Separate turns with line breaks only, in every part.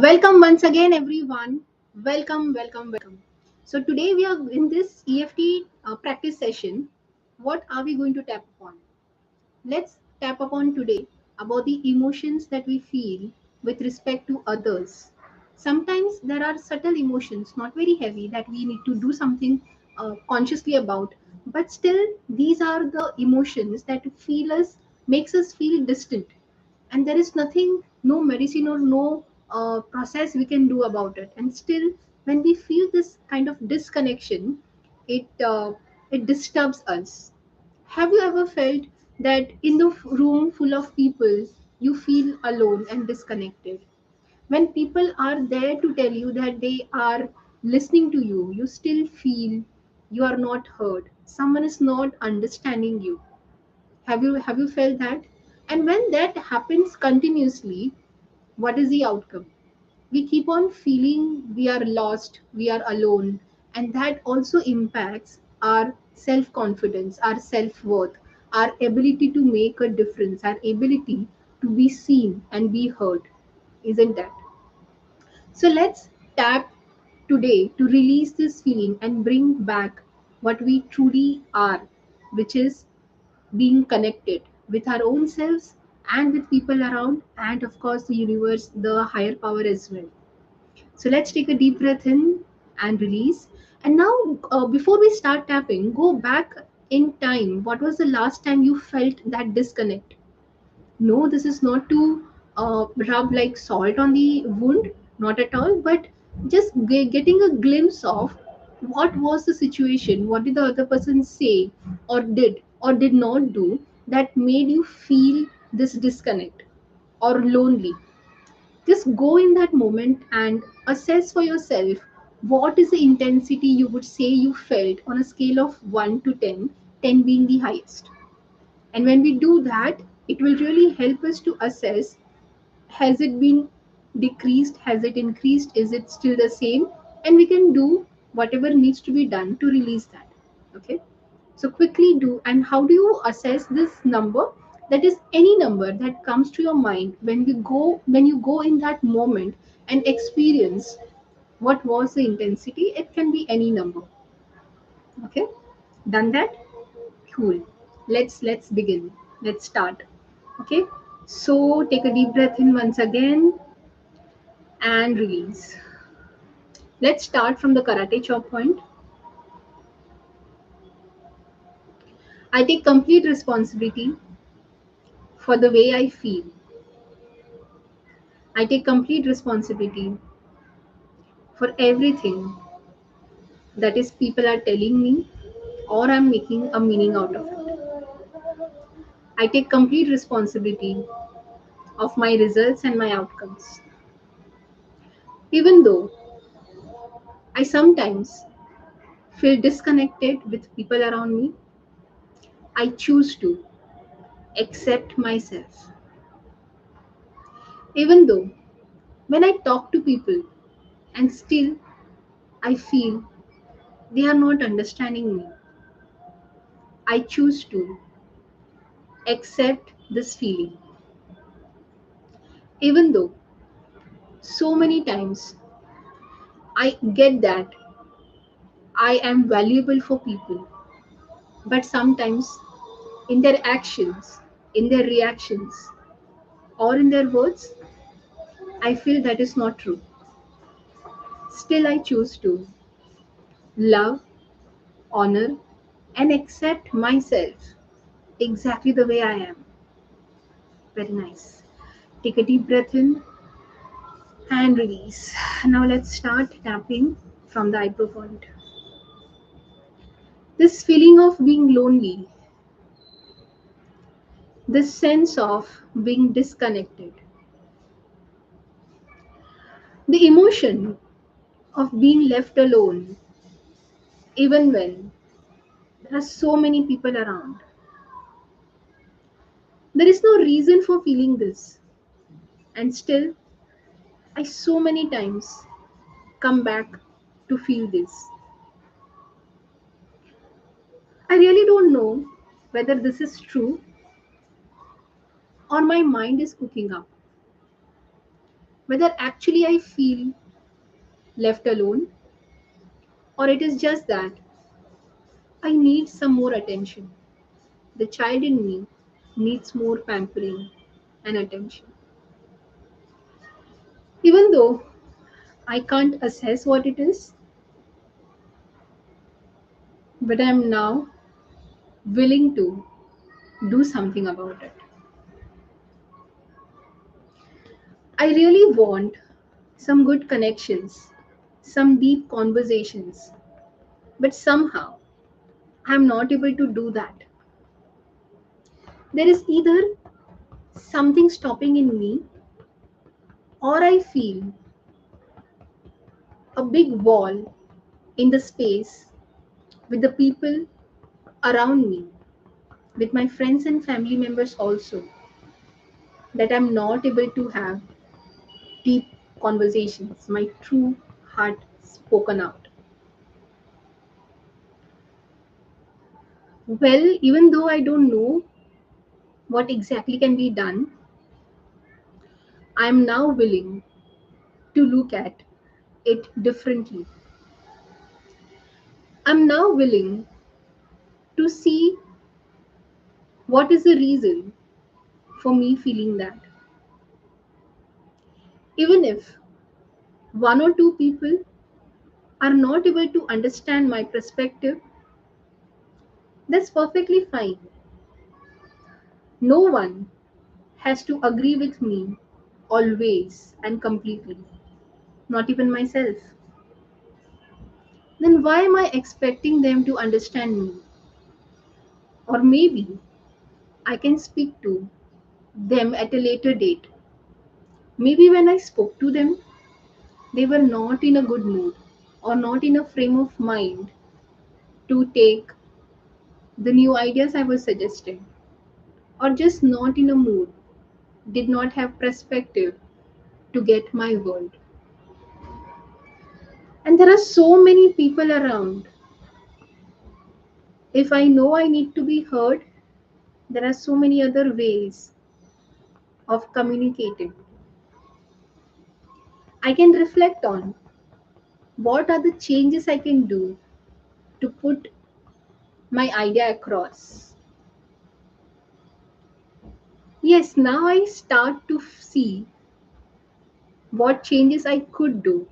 Welcome once again, everyone. Welcome. So, today we are in this EFT practice session. What are we going to tap upon? Let's tap upon today about the emotions that we feel with respect to others. Sometimes there are subtle emotions, not very heavy, that we need to do something consciously about, but still, these are the emotions that makes us feel distant, and there is nothing, no medicine or no process we can do about it. And still, when we feel this kind of disconnection, it disturbs us. Have you ever felt that in the room full of people, you feel alone and disconnected? When people are there to tell you that they are listening to you, you still feel you are not heard. Someone is not understanding you. Have you felt that? And when that happens continuously, what is the outcome? We keep on feeling we are lost, we are alone, and that also impacts our self confidence, our self worth, our ability to make a difference, our ability to be seen and be heard. Isn't that? So let's tap today to release this feeling and bring back what we truly are, which is being connected with our own selves and with people around, and of course the universe, the higher power as well. So let's take a deep breath in and release. And now, before we start tapping, go back in time. What was the last time you felt that disconnect? No, this is not to rub like salt on the wound, not at all, but just getting a glimpse of what was the situation, what did the other person say or did not do that made you feel this disconnect or lonely. Just go in that moment and assess for yourself what is the intensity you would say you felt on a scale of 1 to 10, 10 being the highest. And when we do that, it will really help us to assess, has it been decreased, has it increased, is it still the same? And we can do whatever needs to be done to release that. Okay. So quickly do. And how do you assess this number? That is any number that comes to your mind when you go in that moment and experience what was the intensity. It can be any number. Okay. Done that? Cool. Let's begin. Let's start. Okay. So take a deep breath in once again and release. Let's start from the karate chop point. I take complete responsibility for the way I feel. I take complete responsibility for everything that is people are telling me or I'm making a meaning out of it. I take complete responsibility of my results and my outcomes. Even though I sometimes feel disconnected with people around me, I choose to accept myself. Even though when I talk to people and still I feel they are not understanding me, I choose to accept this feeling. Even though so many times I get that I am valuable for people, but sometimes in their actions, in their reactions, or in their words, I feel that is not true. Still, I choose to love, honor, and accept myself exactly the way I am. Very nice. Take a deep breath in and release. Now, let's start tapping from the eyebrow point. This feeling of being lonely, this sense of being disconnected, the emotion of being left alone, even when there are so many people around. There is no reason for feeling this, and still, I so many times come back to feel this. I really don't know whether this is true or my mind is cooking up. whether actually I feel left alone, or it is just that I need some more attention. The child in me needs more pampering and attention. Even though I can't assess what it is, but I'm now willing to do something about it. I really want some good connections, some deep conversations, but somehow I'm not able to do that. There is either something stopping in me, or I feel a big wall in the space with the people around me, with my friends and family members also, that I'm not able to have deep conversations, my true heart spoken out. Well, even though I don't know what exactly can be done, I'm now willing to look at it differently. I'm now willing to see what is the reason for me feeling that. Even if one or two people are not able to understand my perspective, that's perfectly fine. No one has to agree with me always and completely, not even myself. Then why am I expecting them to understand me? Or maybe I can speak to them at a later date. Maybe when I spoke to them, they were not in a good mood or not in a frame of mind to take the new ideas I was suggesting, or just not in a mood, did not have perspective to get my world. And there are so many people around. If I know I need to be heard, there are so many other ways of communicating. I can reflect on what are the changes I can do to put my idea across. Yes, now I start to see what changes I could do.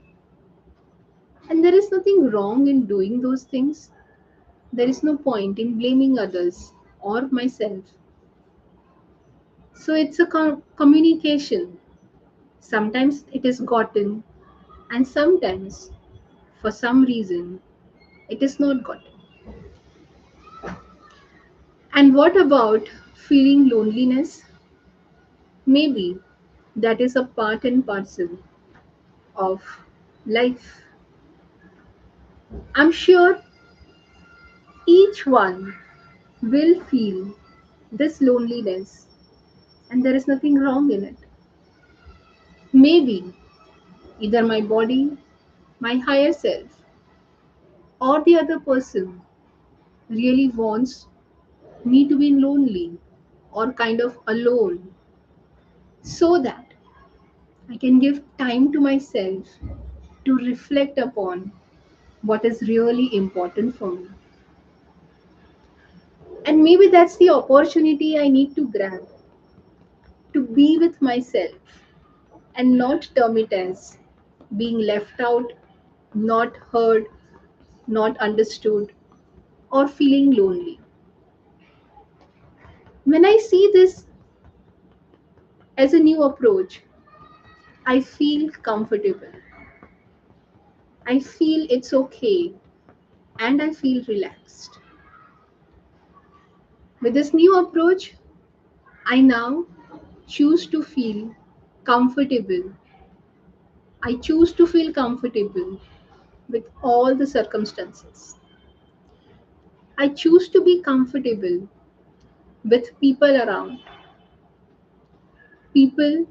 And there is nothing wrong in doing those things. There is no point in blaming others or myself. So it's a communication. Sometimes it is gotten, and sometimes, for some reason, it is not gotten. And what about feeling loneliness? Maybe that is a part and parcel of life. I'm sure each one will feel this loneliness, and there is nothing wrong in it. Maybe either my body, my higher self, or the other person really wants me to be lonely or kind of alone, so that I can give time to myself to reflect upon what is really important for me. And maybe that's the opportunity I need to grab, to be with myself and not term it as being left out, not heard, not understood, or feeling lonely. When I see this as a new approach, I feel comfortable. I feel it's okay, and I feel relaxed. With this new approach, I now choose to feel comfortable. I choose to feel comfortable with all the circumstances. I choose to be comfortable with people around, people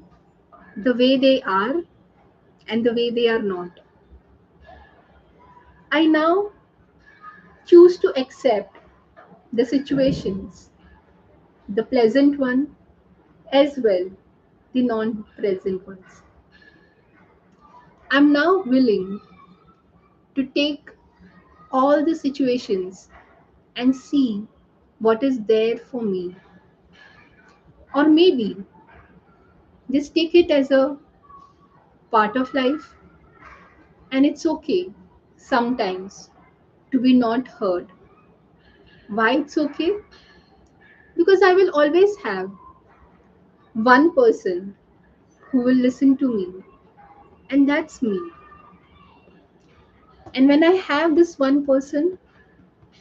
the way they are and the way they are not. I now choose to accept the situations, the pleasant one as well, the non present ones. I'm now willing to take all the situations and see what is there for me. Or maybe just take it as a part of life, and it's okay sometimes to be not heard. Why it's okay? Because I will always have one person who will listen to me, and that's me. And when I have this one person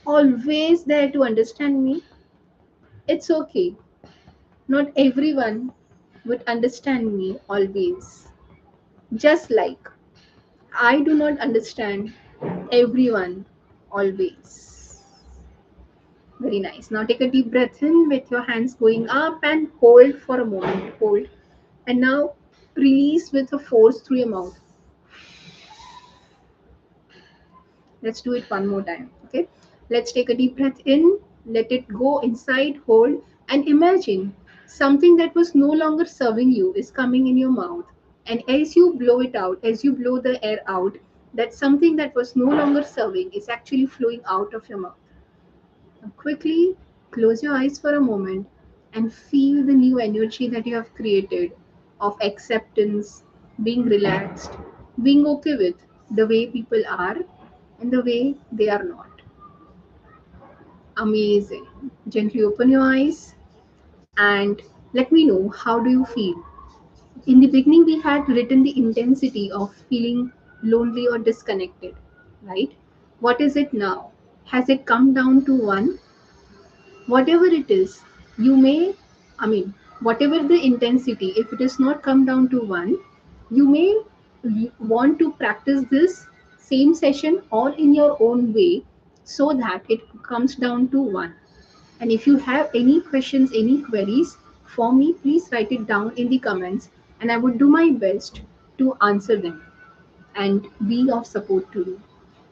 always there to understand me, it's okay. Not everyone would understand me always. Just like I do not understand everyone always. Very nice. Now take a deep breath in with your hands going up and hold for a moment. Hold. And now release with a force through your mouth. Let's do it one more time. Okay. Let's take a deep breath in. Let it go inside. Hold. And imagine something that was no longer serving you is coming in your mouth. And as you blow it out, as you blow the air out, that something that was no longer serving is actually flowing out of your mouth. Now quickly close your eyes for a moment and feel the new energy that you have created of acceptance, being relaxed, being okay with the way people are and the way they are not. Amazing. Gently open your eyes and let me know, how do you feel? In the beginning, we had written the intensity of feeling lonely or disconnected, right? What is it now? Has it come down to one? Whatever it is, you may, I mean, whatever the intensity, if it is not come down to one, you may want to practice this same session all in your own way so that it comes down to one. And if you have any questions, any queries for me, please write it down in the comments and I would do my best to answer them and be of support to you.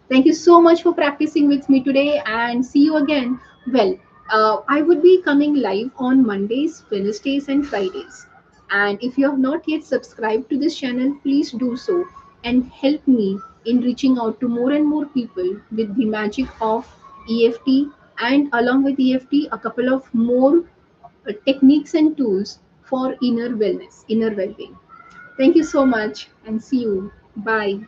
Thank you so much for practicing with me today and see you again. Well, I would be coming live on Mondays, Wednesdays, and Fridays. And if you have not yet subscribed to this channel, please do so and help me in reaching out to more and more people with the magic of EFT, and along with EFT, a couple of more techniques and tools for inner wellness, inner well being. Thank you so much and see you. Bye.